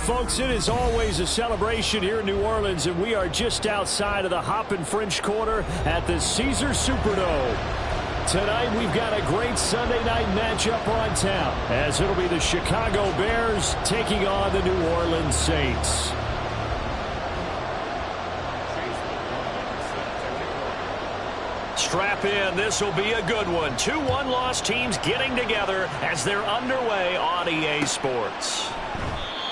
Folks, it is always a celebration here in New Orleans, and we are just outside of the Hoppin' French Quarter at the Caesars Superdome. Tonight, we've got a great Sunday night matchup on tap, as it'll be the Chicago Bears taking on the New Orleans Saints. Strap in. This will be a good one. 2 one-loss teams getting together as they're underway on EA Sports.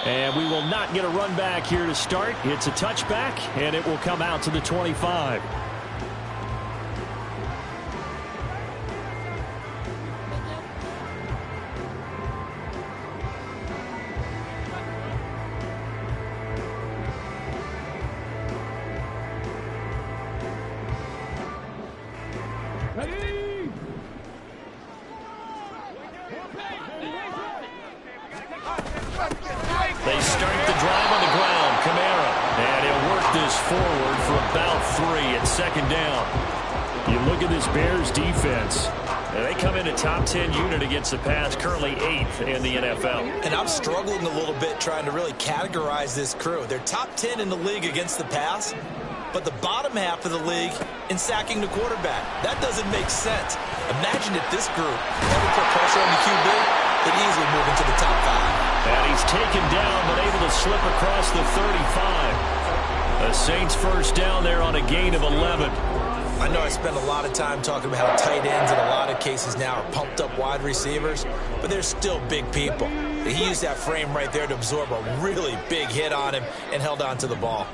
And we will not get a run back here to start. It's a touchback, and it will come out to the 25. They start the drive on the ground. Kamara. And he'll work this forward for about 3 at second down. You look at this Bears defense. And they come in a top 10 unit against the pass, currently 8th in the NFL. And I'm struggling a little bit trying to really categorize this crew. They're top 10 in the league against the pass, but the bottom half of the league in sacking the quarterback. That doesn't make sense. Imagine if this group ever put pressure on the QB, they'd easily move into the top 5. And he's taken down, but able to slip across the 35. The Saints first down there on a gain of 11. I know I spend a lot of time talking about how tight ends in a lot of cases now are pumped up wide receivers, but they're still big people. He used that frame right there to absorb a really big hit on him and held on to the ball.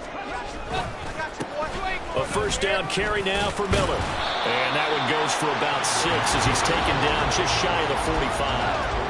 A first down carry now for Miller. And that one goes for about 6 as he's taken down just shy of the 45.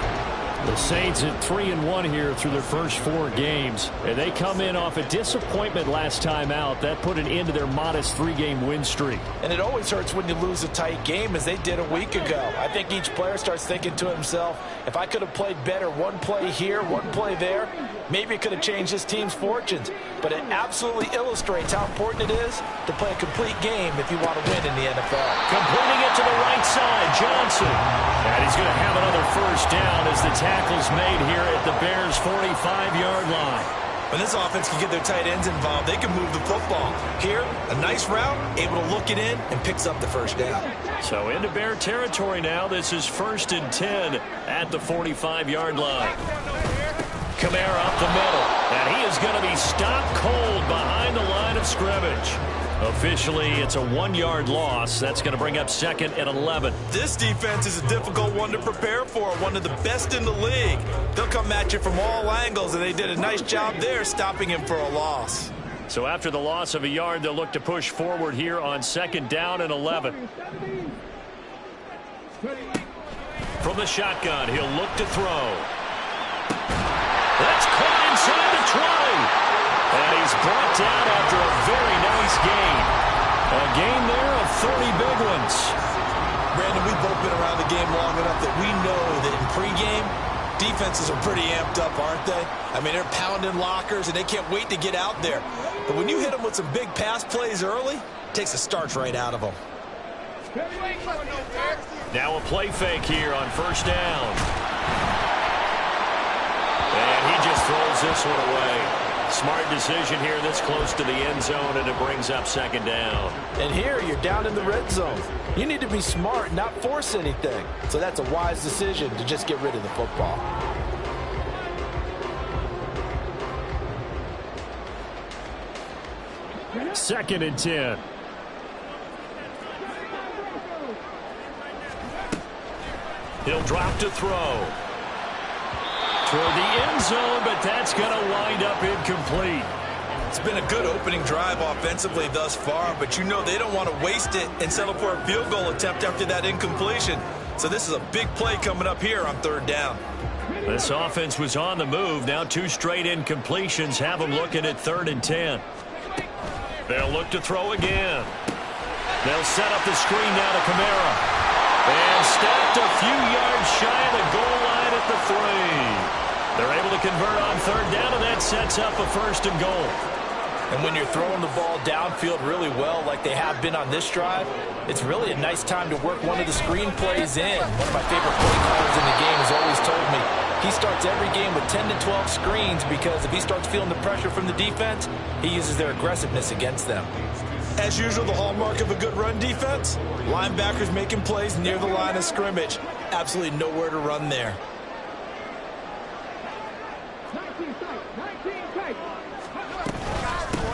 The Saints at 3-1 here through their first 4 games. And they come in off a disappointment last time out. That put an end to their modest 3-game win streak. And it always hurts when you lose a tight game, as they did a week ago. I think each player starts thinking to himself, if I could have played better one play here, one play there, maybe it could have changed this team's fortunes. But it absolutely illustrates how important it is to play a complete game if you want to win in the NFL. Completing it to the right side, Johnson. And he's going to have another first down as the tackle's made here at the Bears' 45-yard line. When this offense can get their tight ends involved, they can move the football. Here, a nice route, able to look it in, and picks up the first down. So into Bear territory now. This is 1st and 10 at the 45-yard line. Kamara up the middle, and he is going to be stopped cold behind the line of scrimmage. Officially, it's a 1-yard loss. That's going to bring up 2nd and 11. This defense is a difficult one to prepare for, one of the best in the league. They'll come at you from all angles, and they did a nice job there stopping him for a loss. So after the loss of a yard, they'll look to push forward here on 2nd down and 11. From the shotgun, he'll look to throw. That's caught inside the 20. And he's brought down after a very nice gain. A gain there of 30 big ones. Brandon, we've both been around the game long enough that we know that in pregame, defenses are pretty amped up, aren't they? I mean, they're pounding lockers, and they can't wait to get out there. But when you hit them with some big pass plays early, it takes the starch right out of them. Now a play fake here on first down. And he just throws this one away. Smart decision here this close to the end zone, and it brings up 2nd down. And here, you're down in the red zone. You need to be smart, not force anything. So that's a wise decision to just get rid of the football. Second and 10. He'll drop to throw. Toward the end zone, but that's going to wind up incomplete. It's been a good opening drive offensively thus far, but you know they don't want to waste it and settle for a field goal attempt after that incompletion. So this is a big play coming up here on 3rd down. This offense was on the move. Now 2 straight incompletions have them looking at 3rd and 10. They'll look to throw again. They'll set up the screen now to Kamara. And stopped a few yards shy of the goal line at the 3. They're able to convert on 3rd down, and that sets up a 1st and goal. And when you're throwing the ball downfield really well like they have been on this drive, it's really a nice time to work one of the screen plays in. One of my favorite play callers in the game has always told me he starts every game with 10 to 12 screens because if he starts feeling the pressure from the defense, he uses their aggressiveness against them. As usual, the hallmark of a good run defense, linebackers making plays near the line of scrimmage. Absolutely nowhere to run there.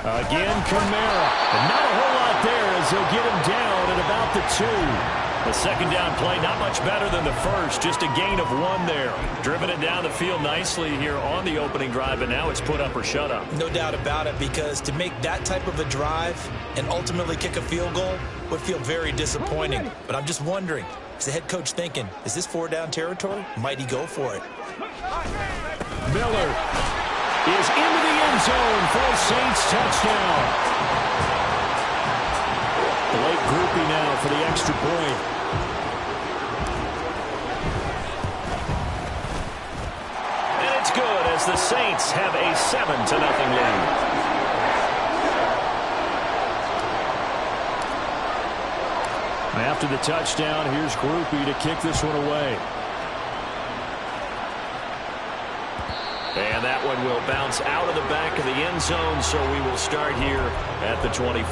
Again, Kamara. And not a whole lot there as they'll get him down at about the 2. The second down play, not much better than the first. Just a gain of 1 there. Driven it down the field nicely here on the opening drive, and now it's put up or shut up. No doubt about it, because to make that type of a drive and ultimately kick a field goal would feel very disappointing. But I'm just wondering, is the head coach thinking, is this 4-down territory? Might he go for it? Miller is into the end zone for a Saints touchdown. Blake Groupie now for the extra point. And it's good as the Saints have a 7-0 lead. After the touchdown, here's Groupie to kick this one away. And that one will bounce out of the back of the end zone, so we will start here at the 25.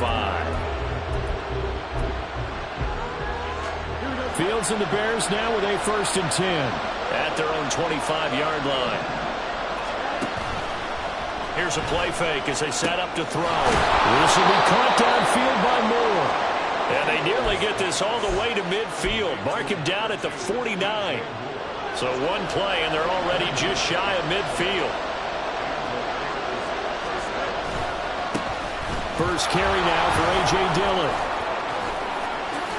Fields and the Bears now with a 1st and 10 at their own 25-yard line. Here's a play fake as they set up to throw. This will be caught downfield by Moore. And they nearly get this all the way to midfield. Mark him down at the 49. So one play, and they're already just shy of midfield. First carry now for A.J. Dillon.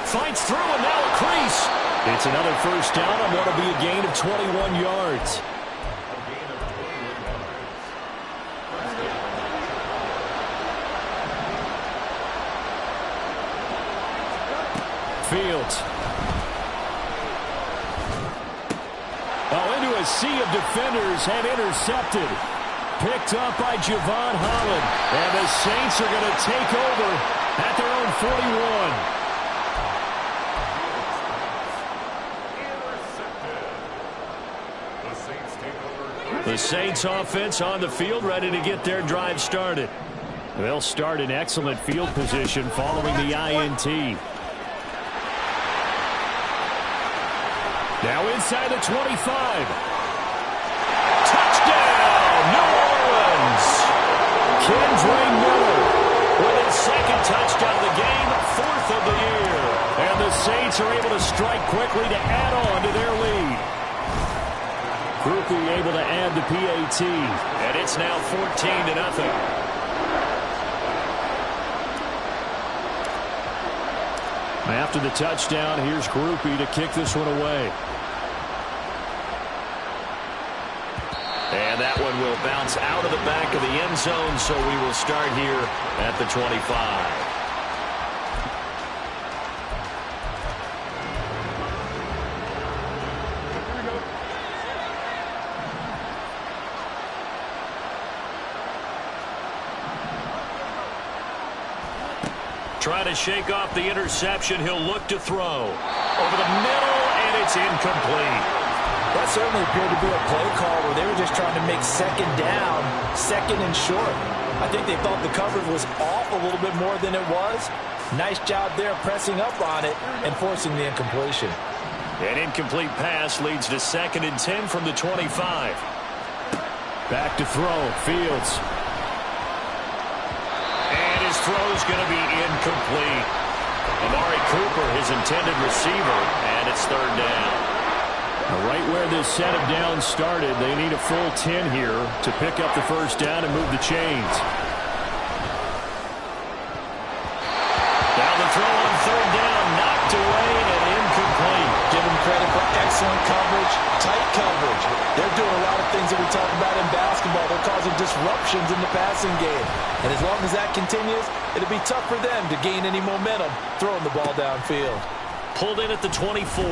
Fights through, and now a crease. It's another first down on what will be a gain of 21 yards. Fields. Into a sea of defenders and intercepted. Picked up by Javon Holland. And the Saints are going to take over at their own 41. The Saints offense on the field, ready to get their drive started. They'll start in excellent field position following the INT. Now inside the 25. Touchdown, New Orleans. Kendre Miller with his 2nd touchdown of the game, 4th of the year. And the Saints are able to strike quickly to add on to their lead. Groupie able to add the PAT. And it's now 14-0. After the touchdown, here's Groupie to kick this one away. And that one will bounce out of the back of the end zone, so we will start here at the 25. Trying to shake off the interception. He'll look to throw. Over the middle, and it's incomplete. That certainly appeared to be a play call where they were just trying to make 2nd down, 2nd and short. I think they thought the coverage was off a little bit more than it was. Nice job there pressing up on it and forcing the incompletion. An incomplete pass leads to 2nd and 10 from the 25. Back to throw. Fields. His throw's going to be incomplete. Amari Cooper, his intended receiver, and it's 3rd down. Right where this set of downs started, they need a full 10 here to pick up the first down and move the chains. Down the throw on 3rd down, knocked away and incomplete. Give them credit for excellent coverage, tight coverage. They're doing a lot of things that we talk about in basketball. They're causing disruptions in the passing game. And as long as that continues, it'll be tough for them to gain any momentum throwing the ball downfield. Pulled in at the 24.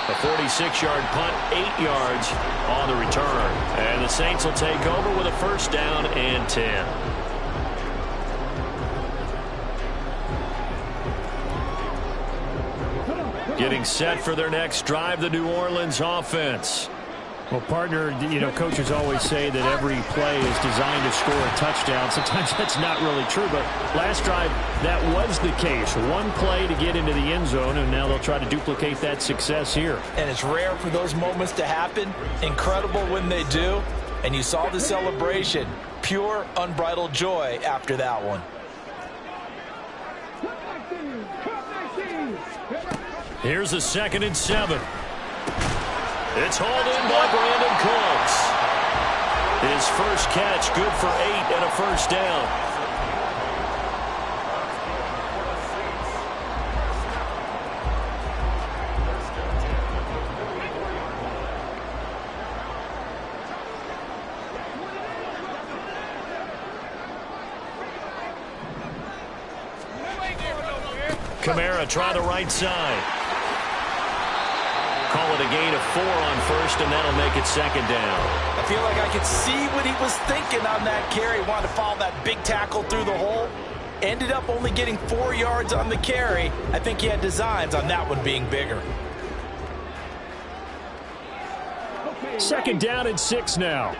A 46-yard punt, 8 yards on the return. And the Saints will take over with a first down and 10. Getting set for their next drive, the New Orleans offense. Well, partner, coaches always say that every play is designed to score a touchdown. Sometimes that's not really true, but last drive, that was the case. One play to get into the end zone, and now they'll try to duplicate that success here. And it's rare for those moments to happen. Incredible when they do. And you saw the celebration. Pure, unbridled joy after that one. Here's a 2nd and 7. It's hauled in by Brandon Cooks. His first catch, good for 8 and a first down. Kamara try the right side. Call it a gain of 4 on first, and that'll make it 2nd down. I feel like I could see what he was thinking on that carry. Wanted to follow that big tackle through the hole. Ended up only getting 4 yards on the carry. I think he had designs on that one being bigger. 2nd down and 6 now.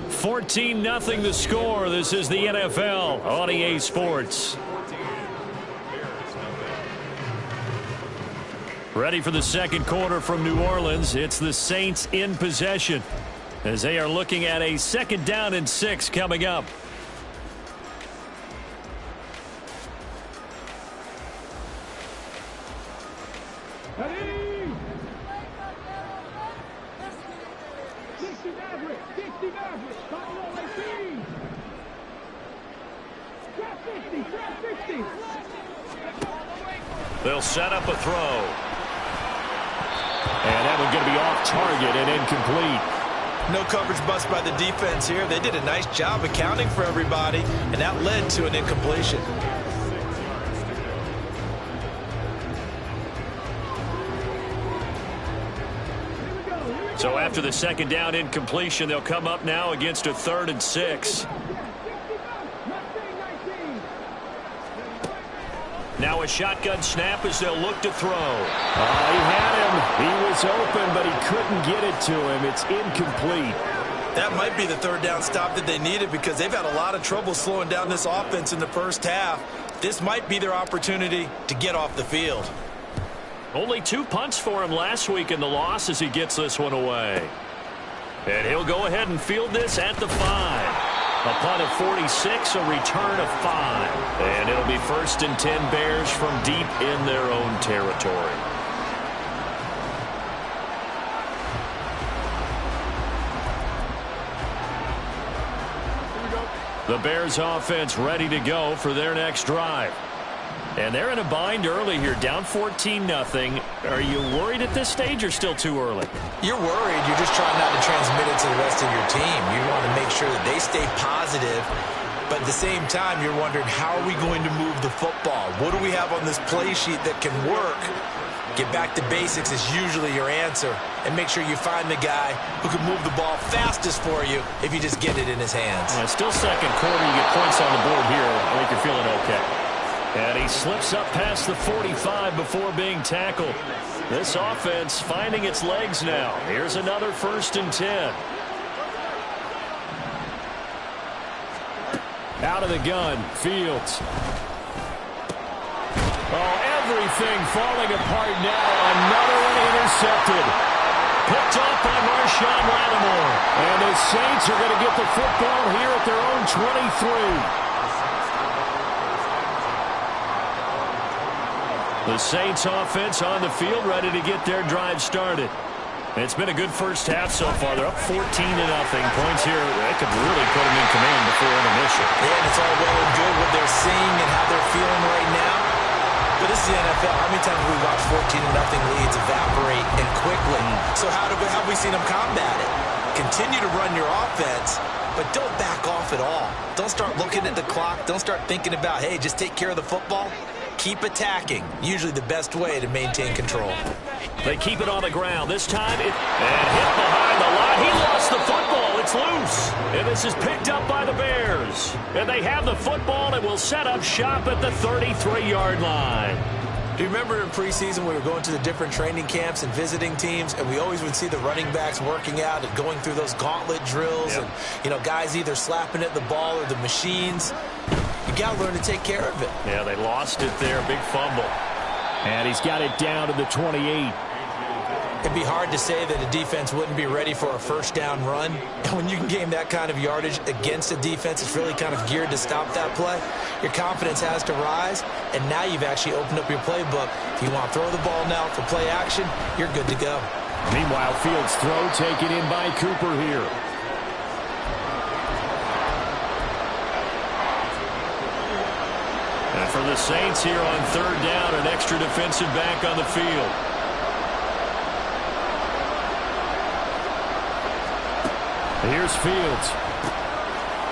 $14-0 the score. This is the NFL on EA Sports. Ready for the second quarter from New Orleans. It's the Saints in possession as they are looking at a 2nd down and 6 coming up. They'll set up a throw. And that one's going to be off target and incomplete. No coverage bust by the defense here. They did a nice job accounting for everybody, and that led to an incompletion. So after the 2nd down incompletion, they'll come up now against a 3rd and 6. Now a shotgun snap as they'll look to throw. He had him. He was open, but he couldn't get it to him. It's incomplete. That might be the 3rd down stop that they needed because they've had a lot of trouble slowing down this offense in the first half. This might be their opportunity to get off the field. Only 2 punts for him last week in the loss as he gets this one away. And he'll go ahead and field this at the 5. A punt of 46, a return of 5. And it'll be 1st and 10 Bears from deep in their own territory. The Bears offense ready to go for their next drive. And they're in a bind early here, down 14-0. Are you worried at this stage or still too early? You're worried. You're just trying not to transmit it to the rest of your team. You want to make sure that they stay positive. But at the same time, you're wondering, how are we going to move the football? What do we have on this play sheet that can work? Get back to basics is usually your answer. And make sure you find the guy who can move the ball fastest for you if you just get it in his hands. Still second quarter. You get points on the board here. I think you're feeling okay. And he slips up past the 45 before being tackled. This offense finding its legs now. Here's another 1st and 10. Out of the gun, Fields. Oh, everything falling apart now. Another one intercepted. Picked up by Marshawn Lattimore. And the Saints are going to get the football here at their own 23. The Saints offense on the field ready to get their drive started. It's been a good first half so far. They're up 14-0. Points here that could really put them in command before intermission. Yeah, and it's all well and good what they're seeing and how they're feeling right now. But this is the NFL. How many times have we watched 14-0 leads evaporate quickly. So how have we seen them combat it? Continue to run your offense, but don't back off at all. Don't start looking at the clock. Don't start thinking about, hey, just take care of the football. Keep attacking. Usually the best way to maintain control. They keep it on the ground. This time, hit behind the line. He lost the football. It's loose. And this is picked up by the Bears. And they have the football and will set up shop at the 33-yard line. Do you remember in preseason we were going to the different training camps and visiting teams, and we always would see the running backs working out and going through those gauntlet drills, and, you know, guys either slapping at the ball or the machines. You got to learn to take care of it. Yeah, they lost it there. Big fumble. And he's got it down to the 28. It'd be hard to say that a defense wouldn't be ready for a first down run. And when you can gain that kind of yardage against a defense, it's really kind of geared to stop that play. Your confidence has to rise, and now you've actually opened up your playbook. If you want to throw the ball now for play action, you're good to go. Meanwhile, Fields' throw taken in by Cooper here. And for the Saints here on third down, an extra defensive back on the field. Here's Fields.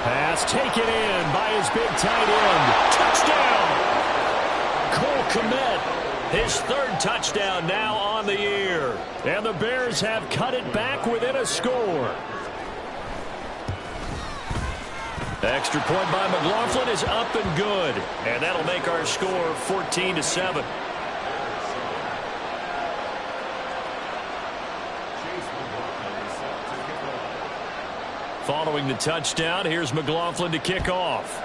Pass taken in by his big tight end. Touchdown! Cole Kmet, his third touchdown now on the year. And the Bears have cut it back within a score. The extra point by McLaughlin is up and good. And that'll make our score 14-7. Following the touchdown, here's McLaughlin to kick off.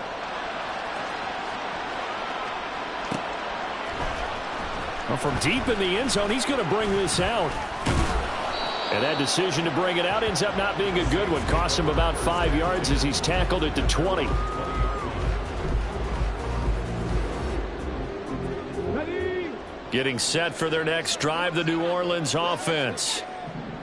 Well, from deep in the end zone, he's going to bring this out. And that decision to bring it out ends up not being a good one. Costs him about 5 yards as he's tackled at the 20. Getting set for their next drive, the New Orleans offense.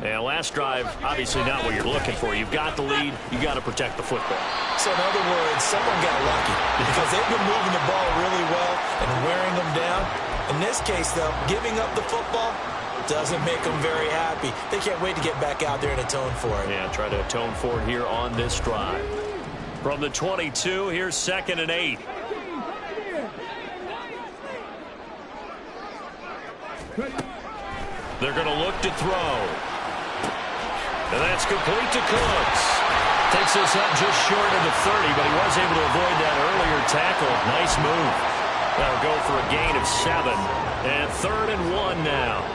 And last drive, obviously not what you're looking for. You've got the lead. You got to protect the football. So in other words, someone got lucky because they've been moving the ball really well and wearing them down. In this case, though, giving up the football doesn't make them very happy. They can't wait to get back out there and atone for it. Yeah, try to atone for it here on this drive. From the 22, here's 2nd and 8. They're going to look to throw. And that's complete to Cooks. Takes us up just short of the 30, but he was able to avoid that earlier tackle. Nice move. That'll go for a gain of 7. And 3rd and 1 now.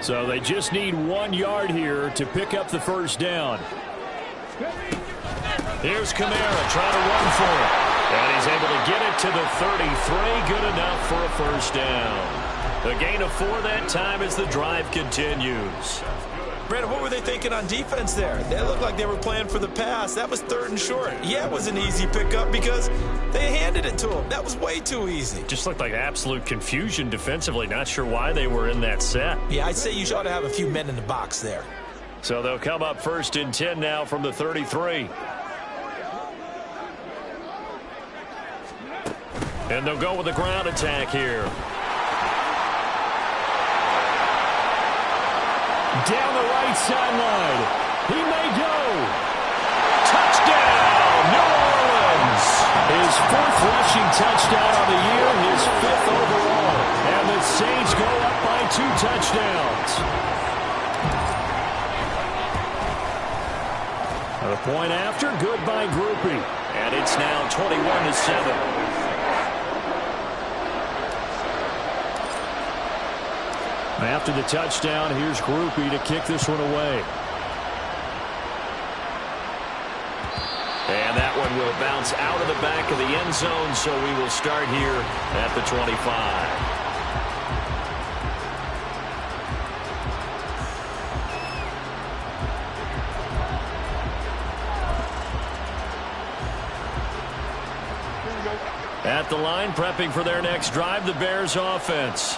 So they just need 1 yard here to pick up the first down. Here's Kamara trying to run for it. And he's able to get it to the 33. Good enough for a first down. A gain of 4 that time as the drive continues. Brandon, what were they thinking on defense there? They looked like they were playing for the pass. That was 3rd and short. Yeah, it was an easy pickup because they handed it to him. That was way too easy. Just looked like absolute confusion defensively. Not sure why they were in that set. Yeah, I'd say you ought to have a few men in the box there. So they'll come up 1st and 10 now from the 33. And they'll go with the ground attack here. Down the right sideline. He may go. Touchdown, New Orleans. His 4th rushing touchdown on the year, his 5th overall. And the Saints go up by 2 touchdowns. A point after, good by Groupie. And it's now 21-7. After the touchdown, here's Groupie to kick this one away. And that one will bounce out of the back of the end zone, so we will start here at the 25. At the line, prepping for their next drive, the Bears offense.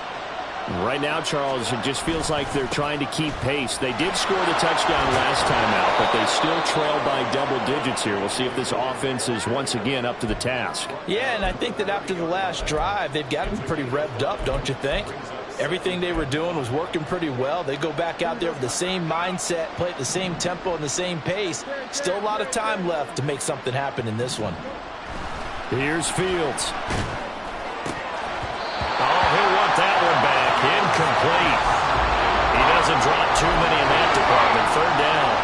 Right now, Charles, it just feels like they're trying to keep pace. They did score the touchdown last time out, but they still trail by double digits here. We'll see if this offense is once again up to the task. Yeah, and I think that after the last drive, they've got to be pretty revved up, don't you think? Everything they were doing was working pretty well. They go back out there with the same mindset, play at the same tempo and the same pace. Still a lot of time left to make something happen in this one. Here's Fields. Oh, he'll want that one back. Incomplete. He doesn't drop too many in that department. Third down.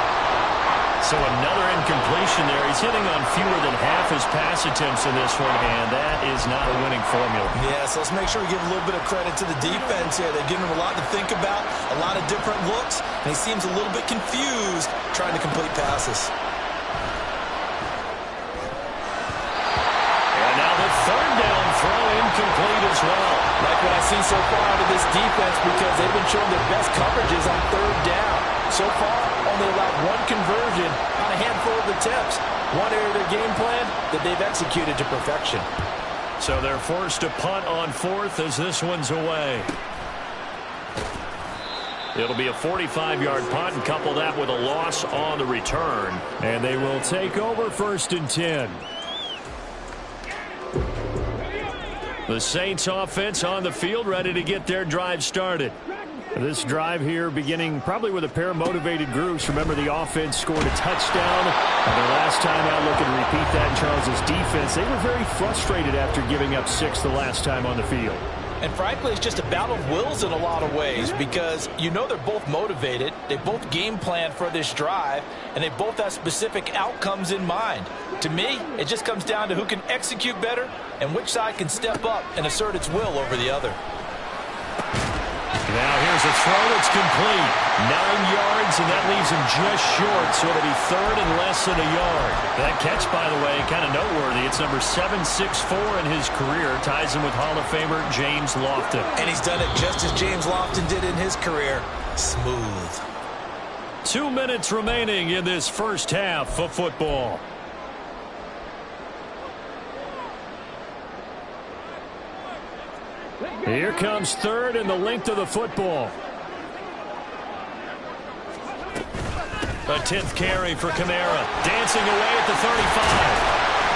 So another incompletion there. He's hitting on fewer than half his pass attempts in this one, and that is not a winning formula. Yeah, so let's make sure we give a little bit of credit to the defense here. They're giving him a lot to think about, a lot of different looks, and he seems a little bit confused trying to complete passes. And now the third down throw incomplete as well. Like what I've seen so far out of this defense, because they've been showing their best coverages on third down. So far, only allowed one conversion on a handful of attempts. One area of their game plan that they've executed to perfection. So they're forced to punt on fourth as this one's away. It'll be a 45-yard punt, and couple that with a loss on the return. And they will take over 1st and 10. The Saints offense on the field, ready to get their drive started. This drive here beginning probably with a pair of motivated groups. Remember, the offense scored a touchdown. And the last time out, looking to repeat that in Charles's defense. They were very frustrated after giving up 6 the last time on the field. And frankly, it's just a battle of wills in a lot of ways, because you know they're both motivated. They both game plan for this drive, and they both have specific outcomes in mind. To me, it just comes down to who can execute better and which side can step up and assert its will over the other. Now here's a throw that's complete. 9 yards, and that leaves him just short, so it'll be third and less than a yard. That catch, by the way, kind of noteworthy. It's number 764 in his career. Ties him with Hall of Famer James Lofton. And he's done it just as James Lofton did in his career. Smooth. 2 minutes remaining in this first half of football. Here comes third and the length of the football. A 10th carry for Kamara. Dancing away at the 35.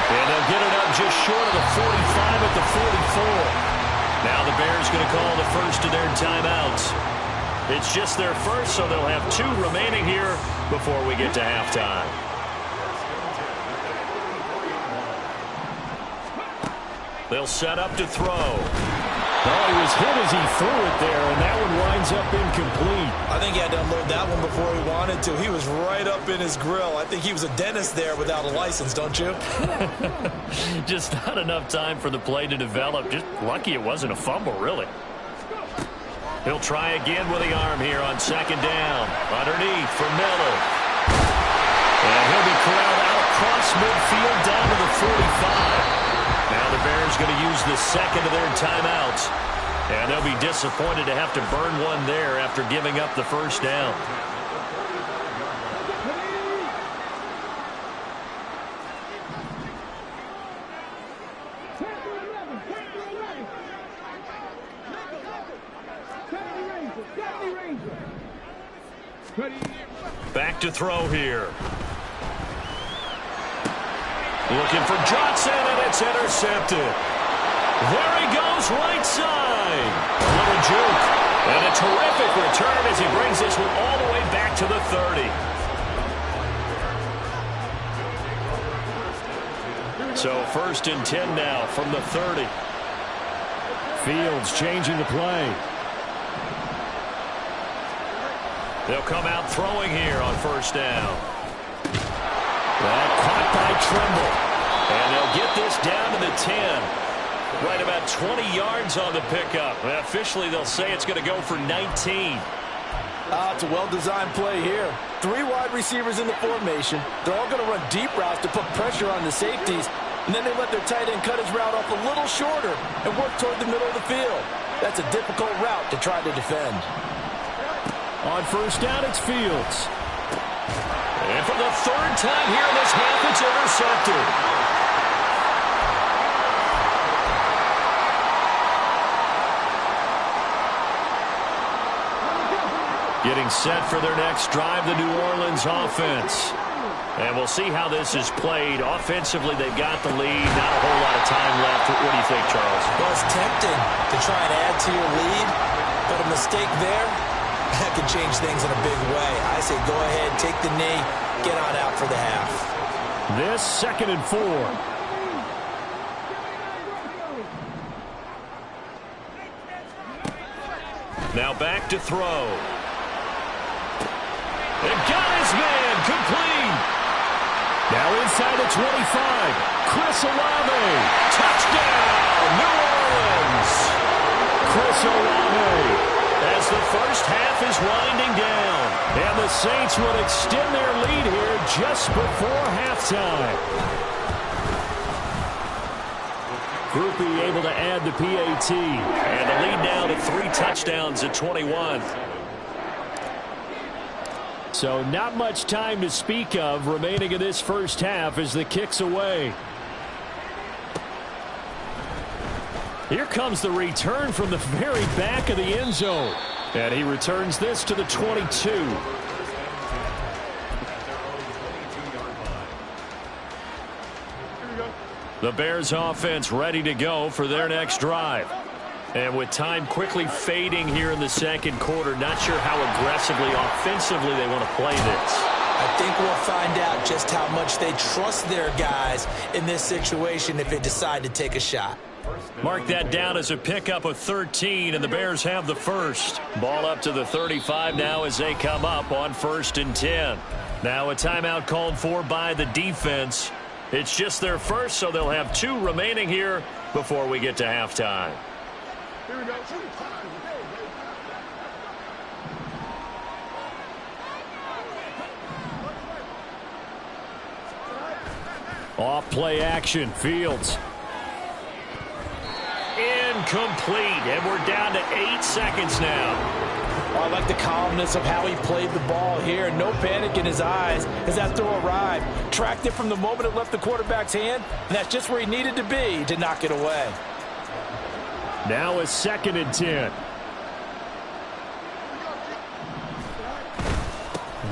And they'll get it up just short of the 45 at the 44. Now the Bears going to call the first of their timeouts. It's just their first, so they'll have 2 remaining here before we get to halftime. They'll set up to throw. Oh, he was hit as he threw it there, and that one winds up incomplete. I think he had to unload that one before he wanted to. He was right up in his grill. I think he was a dentist there without a license, don't you? Just not enough time for the play to develop. Just lucky it wasn't a fumble, really. He'll try again with the arm here on second down. Underneath for Miller. And he'll be corralled out across midfield down to the 45. Now the Bears going to use the second of their timeouts. And they'll be disappointed to have to burn one there after giving up the first down. Back to throw here. Looking for Johnson, and it's intercepted. There he goes, right side. A little juke. And a terrific return as he brings this one all the way back to the 30. So 1st and 10 now from the 30. Fields changing the play. They'll come out throwing here on first down. That caught by Trimble. And they'll get this down to the 10. Right about 20 yards on the pickup. And officially, they'll say it's going to go for 19. It's a well-designed play here. 3 wide receivers in the formation. They're all going to run deep routes to put pressure on the safeties. And then they let their tight end cut his route off a little shorter and work toward the middle of the field. That's a difficult route to try to defend. On first down, it's Fields. And for the 3rd time here in this half, it's intercepted. Getting set for their next drive, the New Orleans offense. And we'll see how this is played. Offensively, they've got the lead. Not a whole lot of time left. What do you think, Charles? Well, it's tempting to try and add to your lead, but a mistake there, that could change things in a big way. I say go ahead, take the knee, get on out for the half. This 2nd and 4. Now back to throw. And got his man complete. Now inside the 25. Chris Olave. Touchdown, New Orleans. Chris Olave. As the first half is winding down. And the Saints will extend their lead here just before halftime. Groupie able to add the PAT. And the lead now to 3 touchdowns at 21. So not much time to speak of remaining in this first half as the kick's away. Here comes the return from the very back of the end zone. And he returns this to the 22. The Bears offense ready to go for their next drive. And with time quickly fading here in the second quarter, not sure how aggressively, offensively they want to play this. I think we'll find out just how much they trust their guys in this situation if they decide to take a shot. Mark that down as a pickup of 13, and the Bears have the first. Ball up to the 35 now as they come up on 1st and 10. Now a timeout called for by the defense. It's just their first, so they'll have 2 remaining here before we get to halftime. Here we go. Off play action. Fields. Incomplete, and we're down to 8 seconds now. Oh, I like the calmness of how he played the ball here. No panic in his eyes as that throw arrived. Tracked it from the moment it left the quarterback's hand, and that's just where he needed to be to knock it away. Now a 2nd and 10.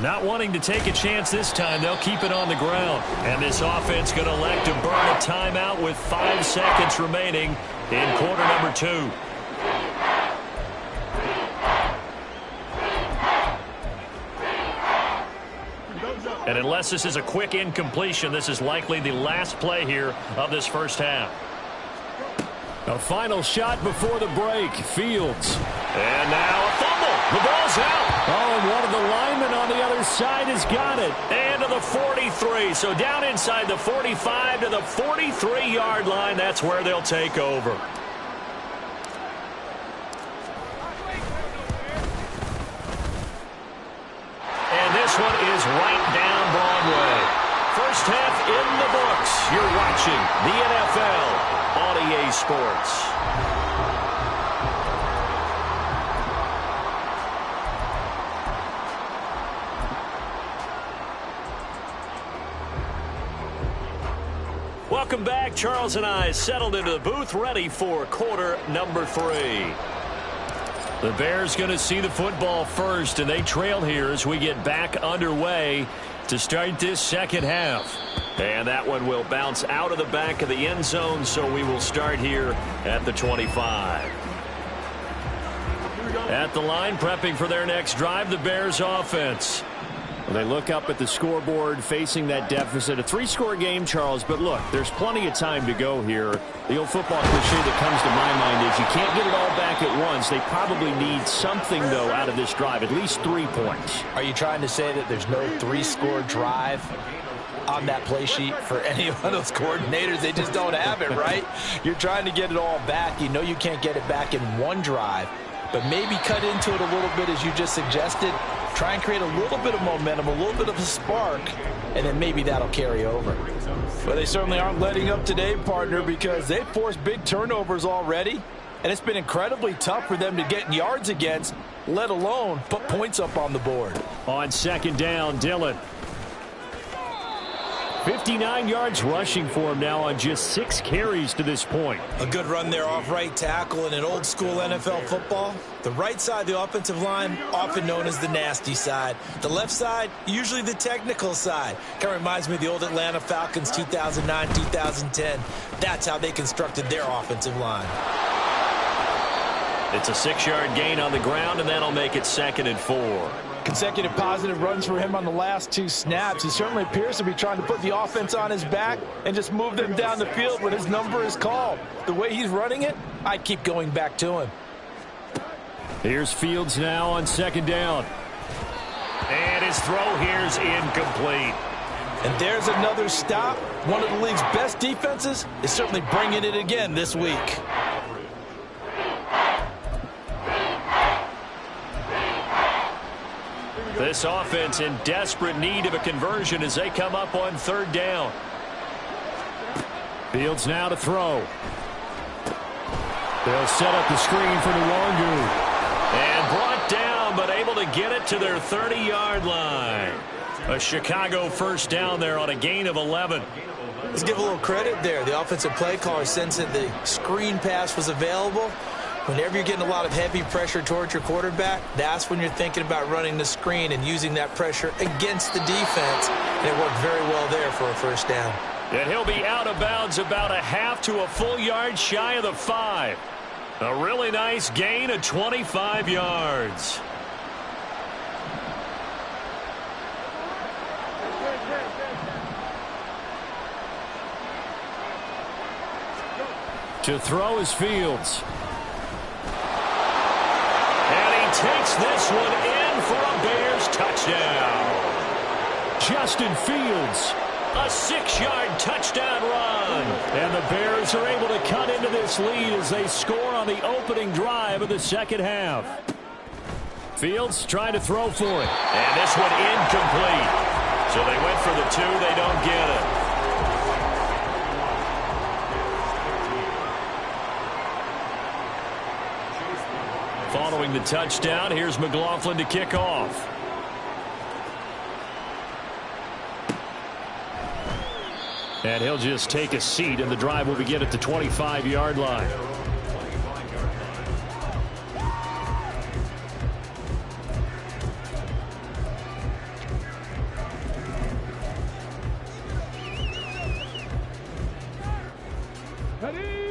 Not wanting to take a chance this time, they'll keep it on the ground. And this offense going to elect to burn a timeout with 5 seconds remaining in quarter number 2. And unless this is a quick incompletion, this is likely the last play here of this first half. A final shot before the break. Fields. And now a fumble. The ball's out. Oh, and one of the linemen on the other side has got it. And to the 43. So down inside the 45 to the 43-yard line. That's where they'll take over. And this one is right down Broadway. First half in the books. You're watching the NFL on EA Sports. Welcome back. Charles and I settled into the booth, ready for quarter number 3. The Bears going to see the football first, and they trail here as we get back underway to start this second half. And that one will bounce out of the back of the end zone, so we will start here at the 25. At the line, prepping for their next drive, the Bears offense. Well, they look up at the scoreboard facing that deficit. A 3-score game, Charles, but look, there's plenty of time to go here. The old football cliche that comes to my mind is you can't get it all back at once. They probably need something, though, out of this drive, at least 3 points. Are you trying to say that there's no 3-score drive on that play sheet for any of those coordinators? They just don't have it, right? You're trying to get it all back. You know you can't get it back in one drive, but maybe cut into it a little bit as you just suggested. Try and create a little bit of momentum, a little bit of a spark, and then maybe that'll carry over. But they certainly aren't letting up today, partner, because they've forced big turnovers already, and it's been incredibly tough for them to get yards against, let alone put points up on the board. On second down, Dillon. 59 yards rushing for him now on just 6 carries to this point. A good run there off right tackle in an old school NFL football. The right side of the offensive line, often known as the nasty side. The left side, usually the technical side. Kind of reminds me of the old Atlanta Falcons 2009, 2010. That's how they constructed their offensive line. It's a 6-yard gain on the ground, and that'll make it 2nd and 4. Consecutive positive runs for him on the last 2 snaps. He certainly appears to be trying to put the offense on his back and just move them down the field when his number is called. The way he's running it, I keep going back to him. Here's Fields now on 2nd down. And his throw here's incomplete. And there's another stop. One of the league's best defenses is certainly bringing it again this week. This offense in desperate need of a conversion as they come up on 3rd down. Fields now to throw. They'll set up the screen for Nwangu. And brought down, but able to get it to their 30-yard line. A Chicago 1st down there on a gain of 11. Let's give a little credit there. The offensive play caller sensed that the screen pass was available. Whenever you're getting a lot of heavy pressure towards your quarterback, that's when you're thinking about running the screen and using that pressure against the defense. And it worked very well there for a 1st down. And he'll be out of bounds about a half to a full yard shy of the 5. A really nice gain of 25 yards. To throw is Fields. Takes this one in for a Bears touchdown. Justin Fields. A 6-yard touchdown run. And the Bears are able to cut into this lead as they score on the opening drive of the 2nd half. Fields trying to throw for it. And this one incomplete. So they went for the 2. They don't get it. Following the touchdown, here's McLaughlin to kick off. And he'll just take a seat, and the drive will begin at the 25-yard line.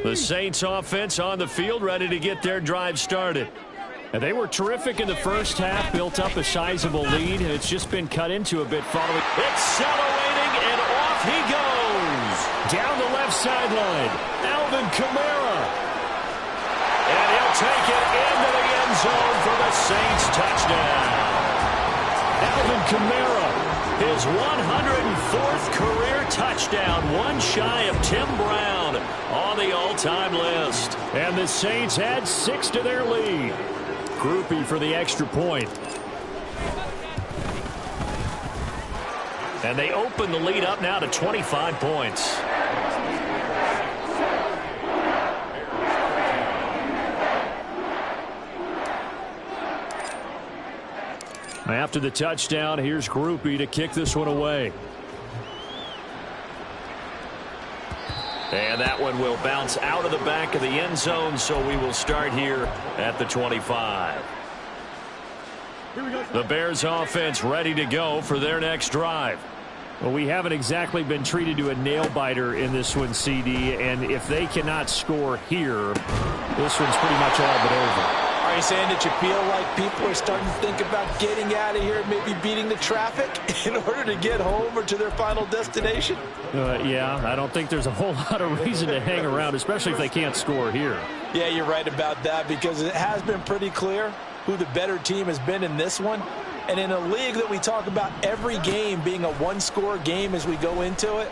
The Saints offense on the field, ready to get their drive started. And they were terrific in the 1st half, built up a sizable lead, and it's just been cut into a bit following. Accelerating, and off he goes. Down the left sideline, Alvin Kamara. And he'll take it into the end zone for the Saints touchdown. Alvin Kamara, his 104th career touchdown, one shy of Tim Brown on the all-time list. And the Saints add 6 to their lead. Groupie for the extra point. And they open the lead up now to 25 points. After the touchdown, here's Groupie to kick this one away. And that one will bounce out of the back of the end zone, so we will start here at the 25. The Bears offense ready to go for their next drive. Well, we haven't exactly been treated to a nail-biter in this one, CD, and if they cannot score here, this one's pretty much all but over. Are you saying that you feel like people are starting to think about getting out of here, maybe beating the traffic in order to get home or to their final destination? Yeah, I don't think there's a whole lot of reason to hang around, especially if they can't score here. Yeah, you're right about that, because it has been pretty clear who the better team has been in this one. And in a league that we talk about every game being a one-score game as we go into it,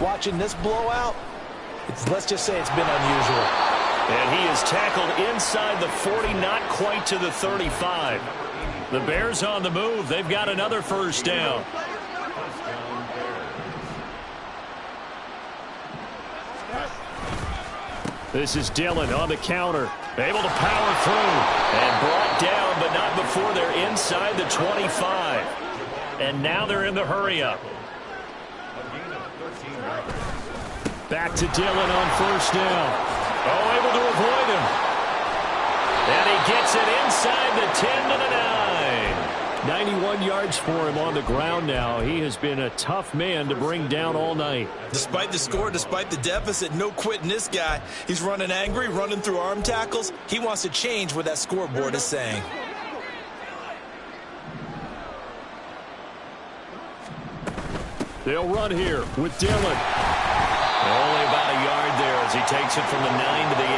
watching this blowout, let's just say it's been unusual. And he is tackled inside the 40, not quite to the 35. The Bears on the move. They've got another 1st down. This is Dillon on the counter. Able to power through. And brought down, but not before they're inside the 25. And now they're in the hurry-up. Back to Dillon on first down. Oh, able to avoid him. And he gets it inside the 10 to the 9. 91 yards for him on the ground now. He has been a tough man to bring down all night. Despite the score, despite the deficit, no quitting this guy. He's running angry, running through arm tackles. He wants to change what that scoreboard is saying. They'll run here with Dillon. Only about a yard there as he takes it from the 9 to the 8.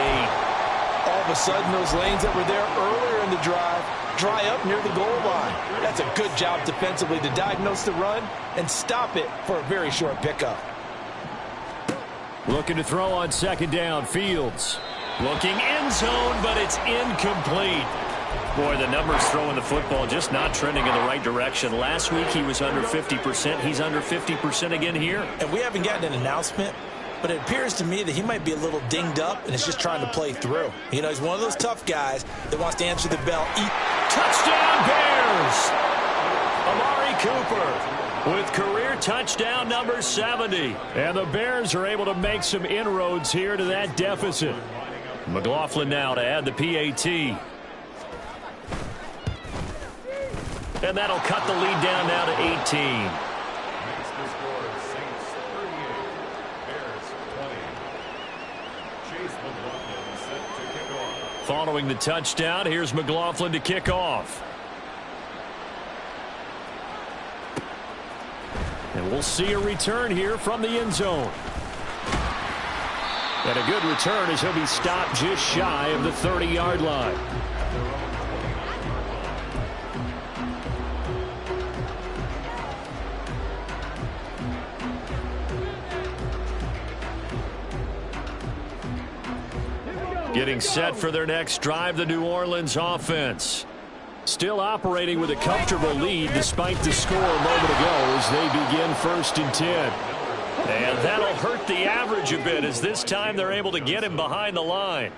All of a sudden, those lanes that were there earlier in the drive dry up near the goal line. That's a good job defensively to diagnose the run and stop it for a very short pickup. Looking to throw on second down. Fields looking end zone, but it's incomplete. Boy, the numbers throwing the football just not trending in the right direction. Last week he was under 50%. He's under 50% again here. And we haven't gotten an announcement, but it appears to me that he might be a little dinged up and is just trying to play through. You know, he's one of those tough guys that wants to answer the bell. Touchdown Bears! Amari Cooper with career touchdown number 70. And the Bears are able to make some inroads here to that deficit. McLaughlin now to add the PAT. And that'll cut the lead down now to 18. Following the touchdown, here's McLaughlin to kick off. And we'll see a return here from the end zone. And a good return as he'll be stopped just shy of the 30-yard line. Getting set for their next drive, the New Orleans offense. Still operating with a comfortable lead despite the score a moment ago as they begin 1st and 10. And that'll hurt the average a bit as this time they're able to get him behind the line.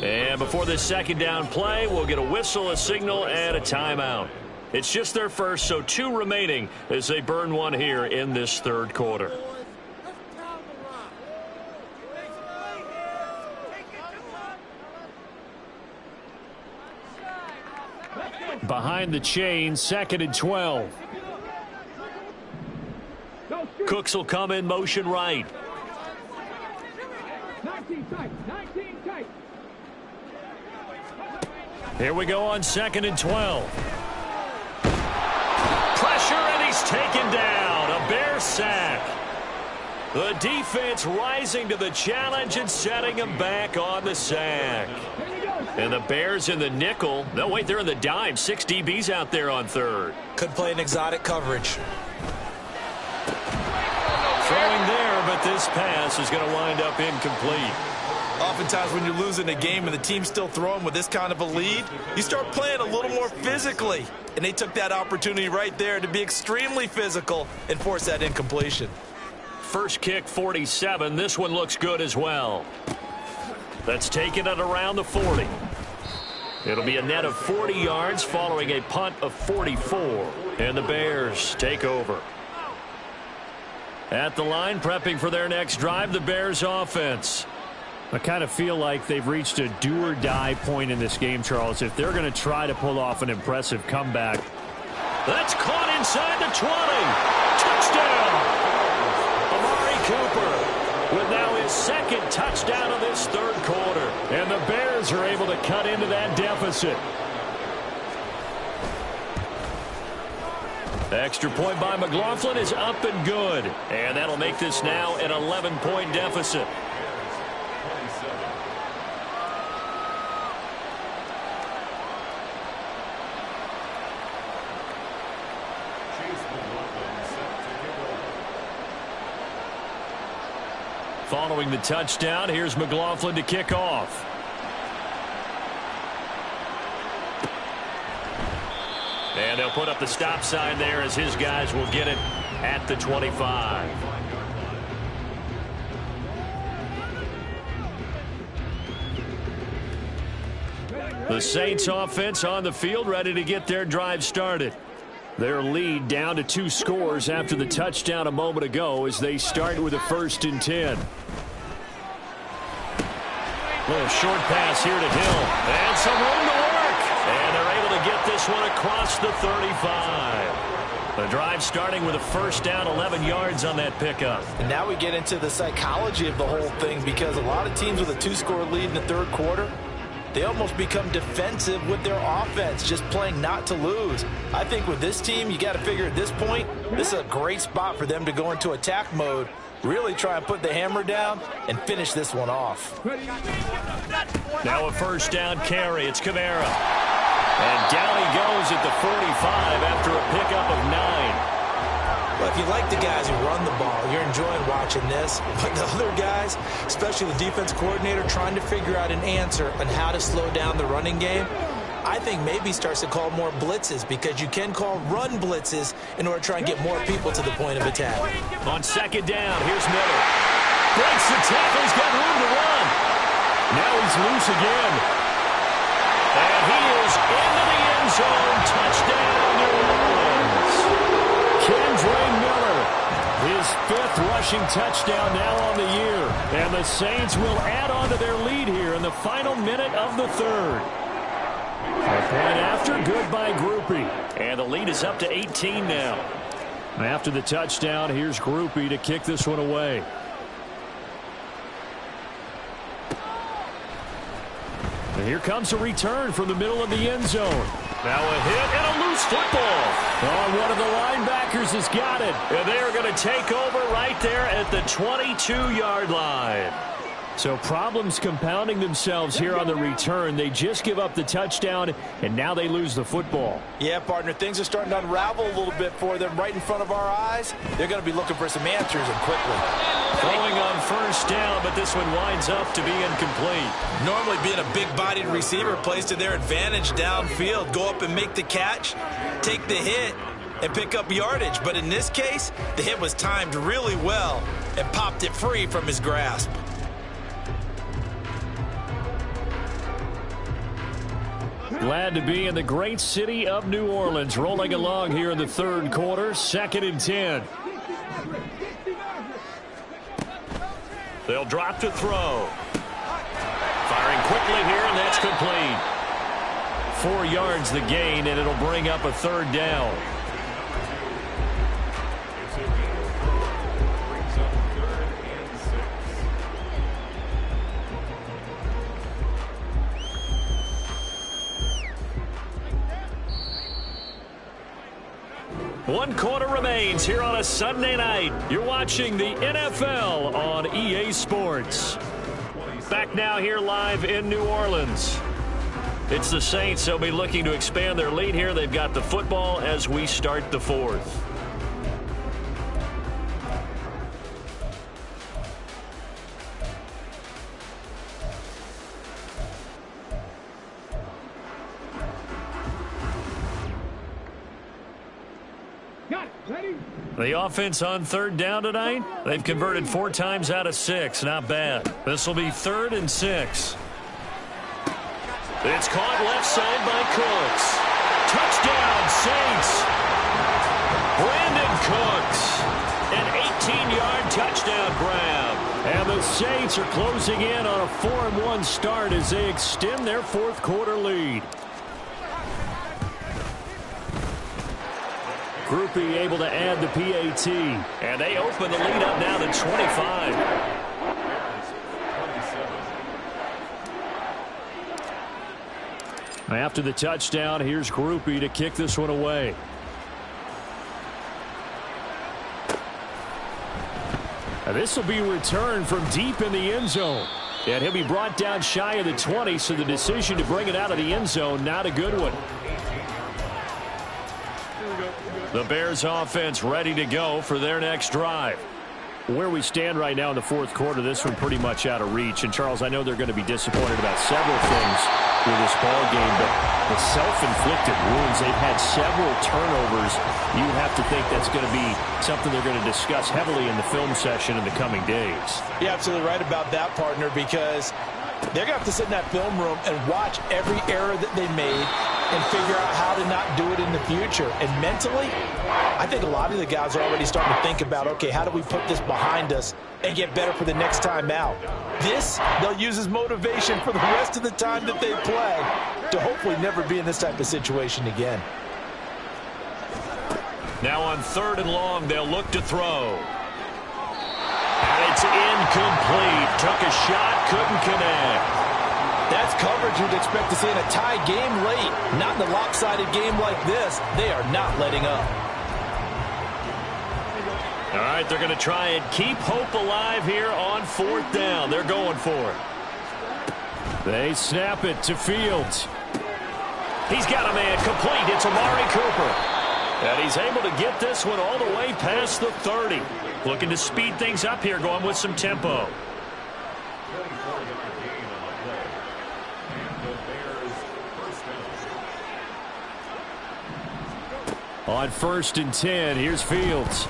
And before this second down play, we'll get a whistle, a signal, and a timeout. It's just their first, so 2 remaining as they burn one here in this third quarter. Behind the chain, 2nd and 12. Cooks will come in motion right. 19 tight. Here we go on 2nd and 12. Pressure, and he's taken down. A Bear sack. The defense rising to the challenge and setting him back on the sack. And the Bears in the nickel. No, wait, they're in the dime. 6 DBs out there on 3rd. Could play an exotic coverage. Throwing there, but this pass is going to wind up incomplete. Oftentimes when you're losing a game and the team's still throwing with this kind of a lead, you start playing a little more physically. And they took that opportunity right there to be extremely physical and force that incompletion. First kick, 47. This one looks good as well. That's taken at around the 40. It'll be a net of 40 yards following a punt of 44. And the Bears take over. At the line, prepping for their next drive, the Bears offense. I kind of feel like they've reached a do-or-die point in this game, Charles. If they're going to try to pull off an impressive comeback. That's caught inside the 20. Touchdown! Amari Cooper with now his 2nd touchdown of this third quarter. And the Bears are able to cut into that deficit. The extra point by McLaughlin is up and good. And that'll make this now an 11-point deficit. Following the touchdown, here's McLaughlin to kick off. And they'll put up the stop sign there as his guys will get it at the 25. The Saints offense on the field ready to get their drive started. Their lead down to 2 scores after the touchdown a moment ago as they start with a 1st and 10. Little short pass here to Hill. And some room to work. And they're able to get this one across the 35. The drive starting with a 1st down, 11 yards on that pickup. And now we get into the psychology of the whole thing, because a lot of teams with a 2-score lead in the 3rd quarter, they almost become defensive with their offense, just playing not to lose. I think with this team, you got to figure at this point, this is a great spot for them to go into attack mode, really try and put the hammer down and finish this one off. Now a 1st down carry. It's Kamara. And down he goes at the 45 after a pickup of 9. Well, if you like the guys who run the ball, you're enjoying watching this. But the other guys, especially the defense coordinator, trying to figure out an answer on how to slow down the running game, I think maybe starts to call more blitzes, because you can call run blitzes in order to try and get more people to the point of attack. On 2nd down, here's Miller. Breaks the tackle. He's got room to run. Now he's loose again. And he is into the end zone. Touchdown, New Orleans. Kendre Miller, his 5th rushing touchdown now on the year. And the Saints will add on to their lead here in the final minute of the 3rd. A point after, good by Groupie. And the lead is up to 18 now. After the touchdown, here's Groupie to kick this one away. And here comes a return from the middle of the end zone. Now a hit and a loose football. Oh, one of the linebackers has got it. And they are going to take over right there at the 22-yard line. So problems compounding themselves here on the return. They just give up the touchdown, and now they lose the football. Yeah, partner, things are starting to unravel a little bit for them right in front of our eyes. They're going to be looking for some answers, and quickly. Throwing on 1st down, but this one winds up to be incomplete. Normally being a big-bodied receiver plays to their advantage downfield. Go up and make the catch, take the hit, and pick up yardage. But in this case, the hit was timed really well and popped it free from his grasp. Glad to be in the great city of New Orleans, rolling along here in the 3rd quarter, 2nd and 10. They'll drop to throw. Firing quickly here, and that's complete. 4 yards the gain, and it'll bring up a 3rd down. One quarter remains here on a Sunday night. You're watching the NFL on EA Sports. Back now here live in New Orleans. It's the Saints. They'll be looking to expand their lead here. They've got the football as we start the 4th. The offense on 3rd down tonight, they've converted 4 times out of 6. Not bad. This will be 3rd and 6. It's caught left side by Cooks. Touchdown, Saints. Brandon Cooks. An 18-yard touchdown grab. And the Saints are closing in on a 4-1 start as they extend their 4th quarter lead. Groupie able to add the PAT. And they open the lead up now to 25. After the touchdown, here's Groupie to kick this one away. And this will be returned from deep in the end zone. And he'll be brought down shy of the 20, so the decision to bring it out of the end zone, not a good one. The Bears offense ready to go for their next drive. Where we stand right now in the 4th quarter, this one pretty much out of reach. And, Charles, I know they're going to be disappointed about several things with this ball game, but the self-inflicted wounds, they've had several turnovers. You have to think that's going to be something they're going to discuss heavily in the film session in the coming days. You're absolutely right about that, partner, because they're going to have to sit in that film room and watch every error that they made and figure out how to not do it in the future. And mentally, I think a lot of the guys are already starting to think about, okay, how do we put this behind us and get better for the next time out? This, they'll use as motivation for the rest of the time that they play to hopefully never be in this type of situation again. Now on 3rd and long, they'll look to throw. And it's incomplete. Took a shot, couldn't connect. That's coverage you'd expect to see in a tie game late. Not in a lopsided game like this. They are not letting up. All right, they're going to try and keep hope alive here on 4th down. They're going for it. They snap it to Fields. He's got a man complete. It's Amari Cooper. And he's able to get this one all the way past the 30. Looking to speed things up here, going with some tempo. On 1st and 10, here's Fields.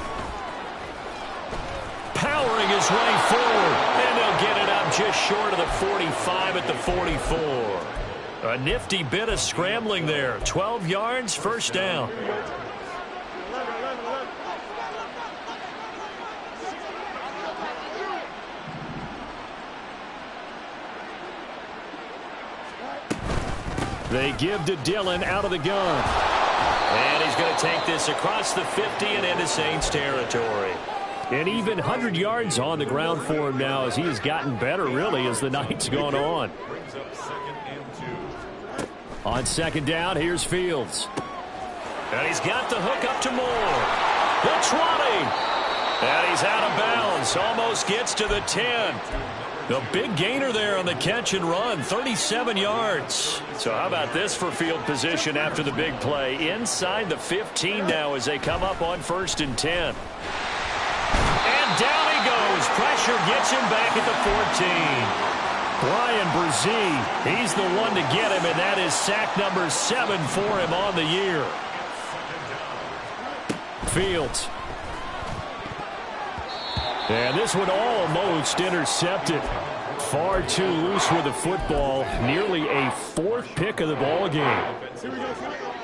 Powering his way forward. And they'll get it up just short of the 45 at the 44. A nifty bit of scrambling there. 12 yards, 1st down. They give to Dillon out of the gun. And he's going to take this across the 50 and into Saints territory. And even 100 yards on the ground for him now as he has gotten better, really, as the night's gone on. On 2nd down, here's Fields. And he's got the hook up to Moore. The 20. And he's out of bounds. Almost gets to the 10. The big gainer there on the catch and run, 37 yards. So how about this for field position after the big play? Inside the 15 now as they come up on 1st and 10. And down he goes. Pressure gets him back at the 14. Brian Brzee, he's the one to get him, and that is sack number 7 for him on the year. Fields. And this one almost intercepted. Far too loose with the football. Nearly a 4th pick of the ball game.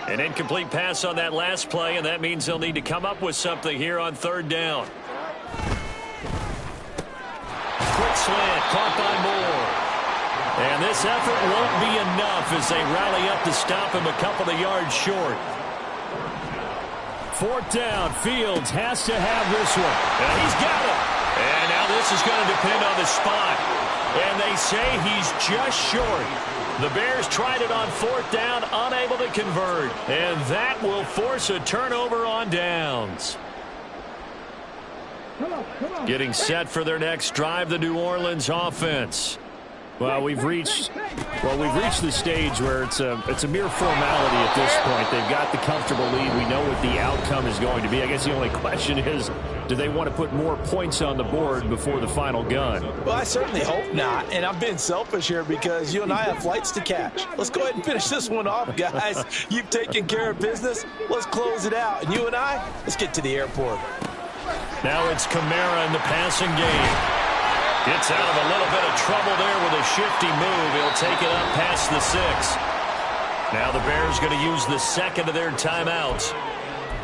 An incomplete pass on that last play, and that means they'll need to come up with something here on 3rd down. Quick slant, caught by Moore. And this effort won't be enough as they rally up to stop him a couple of yards short. 4th down, Fields has to have this one. And he's got it. And now this is going to depend on the spot. And they say he's just short. The Bears tried it on 4th down, unable to convert. And that will force a turnover on downs. Getting set for their next drive, the New Orleans offense. Well, we've reached the stage where it's a mere formality at this point. They've got the comfortable lead. We know what the outcome is going to be. I guess the only question is, do they want to put more points on the board before the final gun? Well, I certainly hope not. And I'm being selfish here because you and I have flights to catch. Let's go ahead and finish this one off, guys. You've taken care of business. Let's close it out. And you and I, let's get to the airport. Now it's Kamara in the passing game. Gets out of a little bit of trouble there with a shifty move. He'll take it up past the 6. Now the Bears going to use the 2nd of their timeouts.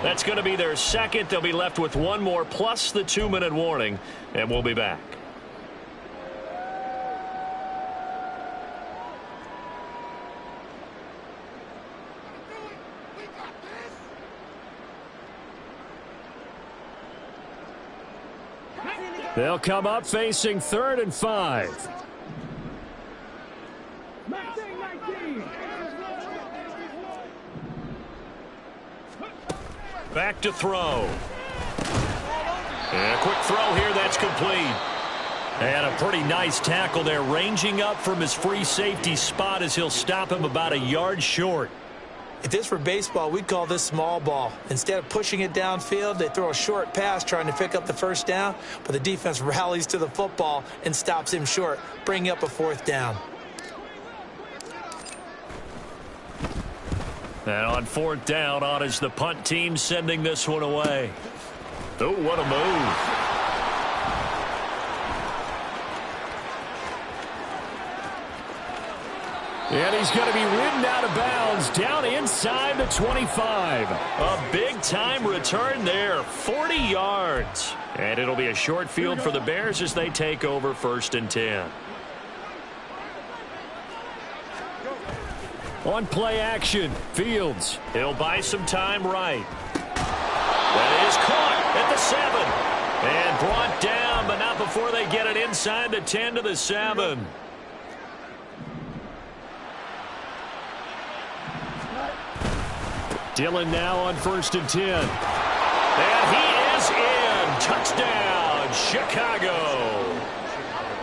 That's going to be their 2nd. They'll be left with one more plus the 2-minute warning, and we'll be back. They'll come up facing 3rd and 5. Back to throw. And a quick throw here, that's complete. And a pretty nice tackle there, ranging up from his free safety spot as he'll stop him about a yard short. If this were baseball, we'd call this small ball. Instead of pushing it downfield, they throw a short pass trying to pick up the 1st down, but the defense rallies to the football and stops him short, bringing up a 4th down. And on 4th down, on is the punt team sending this one away. Oh, what a move. And he's going to be ridden out of bounds down inside the 25. A big-time return there, 40 yards. And it'll be a short field for the Bears as they take over 1st and 10. On play action, Fields. He'll buy some time right. That is caught at the 7. And brought down, but not before they get it inside the 10 to the 7. Dillon now on 1st and 10. And he is in. Touchdown, Chicago.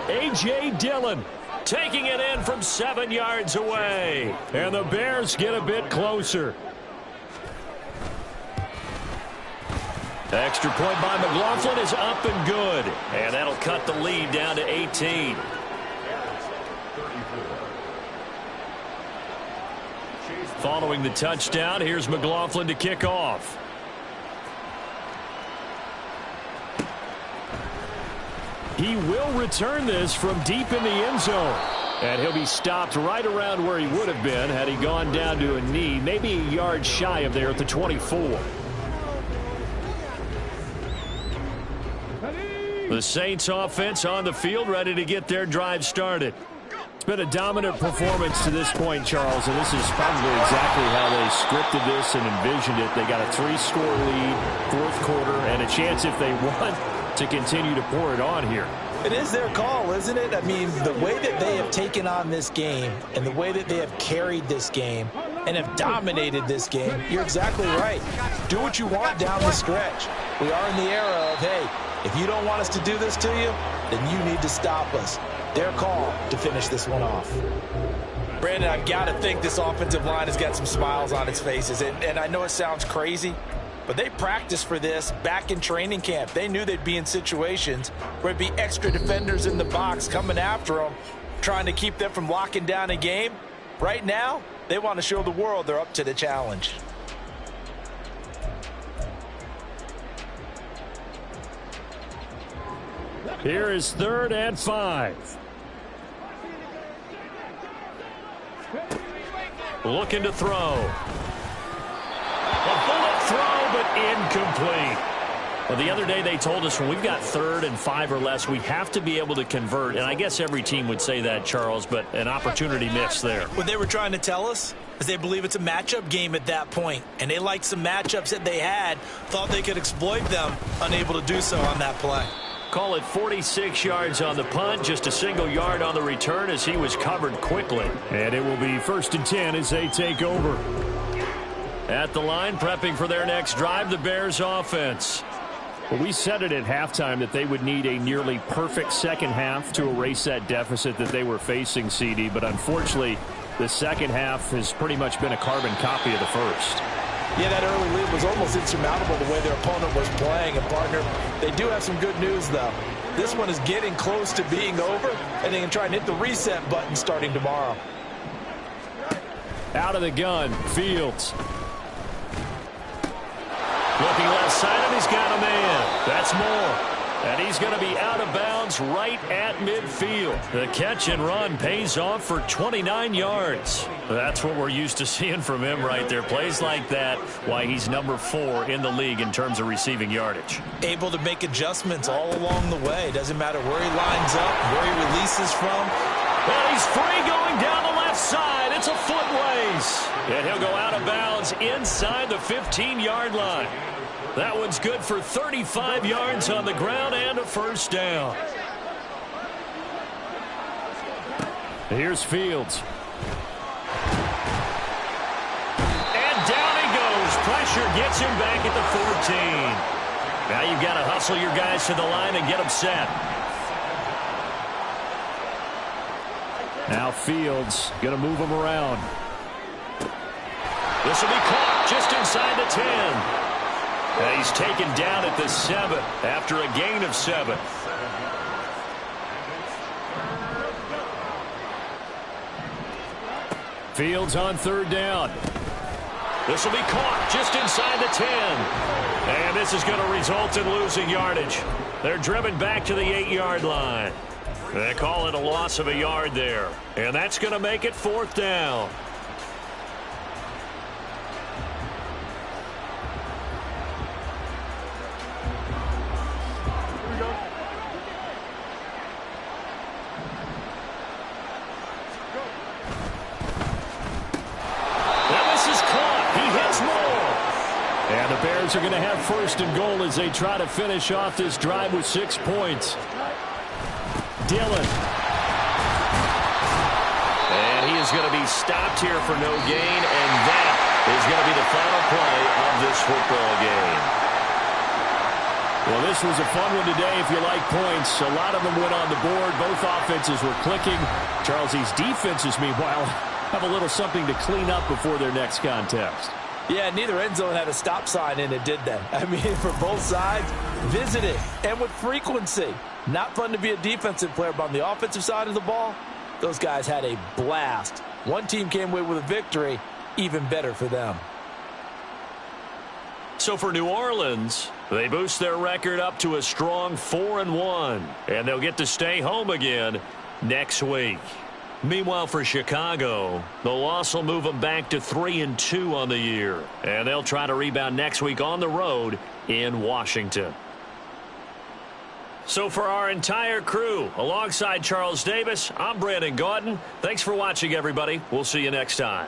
A.J. Dillon taking it in from 7 yards away. And the Bears get a bit closer. The extra point by McLaughlin is up and good. And that'll cut the lead down to 18. Following the touchdown, here's McLaughlin to kick off. He will return this from deep in the end zone. And he'll be stopped right around where he would have been had he gone down to a knee, maybe a yard shy of there at the 24. The Saints offense on the field, ready to get their drive started. It's been a dominant performance to this point, Charles, and this is probably exactly how they scripted this and envisioned it. They got a 3-score lead, 4th quarter, and a chance if they want to continue to pour it on here. It is their call, isn't it? I mean, the way that they have taken on this game and the way that they have carried this game and have dominated this game, you're exactly right. Do what you want down the stretch. We are in the era of, hey, if you don't want us to do this to you, then you need to stop us. Their call to finish this one off. Brandon, I've got to think this offensive line has got some smiles on its faces. And I know it sounds crazy, but they practiced for this back in training camp. They knew they'd be in situations where there'd be extra defenders in the box coming after them, trying to keep them from locking down a game. Right now, they want to show the world they're up to the challenge. Here is 3rd and 5. Looking to throw. A bullet throw, but incomplete. Well, the other day they told us when we've got 3rd and 5 or less, we have to be able to convert. And I guess every team would say that, Charles, but an opportunity missed there. What they were trying to tell us is they believe it's a matchup game at that point. And they liked some matchups that they had, thought they could exploit them, unable to do so on that play. Call it 46 yards on the punt, just a single yard on the return as he was covered quickly. And it will be 1st and 10 as they take over. At the line, prepping for their next drive, the Bears offense. Well, we said it at halftime that they would need a nearly perfect second half to erase that deficit that they were facing, CD. But unfortunately, the second half has pretty much been a carbon copy of the first. Yeah, that early lead was almost insurmountable the way their opponent was playing. And, partner, they do have some good news, though. This one is getting close to being over, and they can try and hit the reset button starting tomorrow. Out of the gun, Fields. Looking left side, and he's got a man. That's more. And he's going to be out of bounds right at midfield. The catch and run pays off for 29 yards. That's what we're used to seeing from him right there. Plays like that, why he's number 4 in the league in terms of receiving yardage. Able to make adjustments all along the way. Doesn't matter where he lines up, where he releases from. Well, he's free going down the left side. It's a foot race. And he'll go out of bounds inside the 15-yard line. That one's good for 35 yards on the ground and a first down. Here's Fields. And down he goes. Pressure gets him back at the 14. Now you've got to hustle your guys to the line and get them set. Now Fields going to move them around. This will be caught just inside the 10. And he's taken down at the 7 after a gain of 7. Fields on 3rd down. This will be caught just inside the 10. And this is going to result in losing yardage. They're driven back to the 8-yard line. They call it a loss of a yard there. And that's going to make it 4th down. And the Bears are going to have 1st and goal as they try to finish off this drive with 6 points. Dillon. And he is going to be stopped here for no gain, and that is going to be the final play of this football game. Well, this was a fun one today if you like points. A lot of them went on the board. Both offenses were clicking. Charles, these defenses, meanwhile, have a little something to clean up before their next contest. Yeah, neither end zone had a stop sign in it, did they? I mean, for both sides, visited and with frequency. Not fun to be a defensive player, but on the offensive side of the ball, those guys had a blast. One team came away with a victory, even better for them. So for New Orleans, they boost their record up to a strong 4-1, and they'll get to stay home again next week. Meanwhile, for Chicago, the loss will move them back to 3-2 on the year. And they'll try to rebound next week on the road in Washington. So for our entire crew, alongside Charles Davis, I'm Brandon Gaudin. Thanks for watching, everybody. We'll see you next time.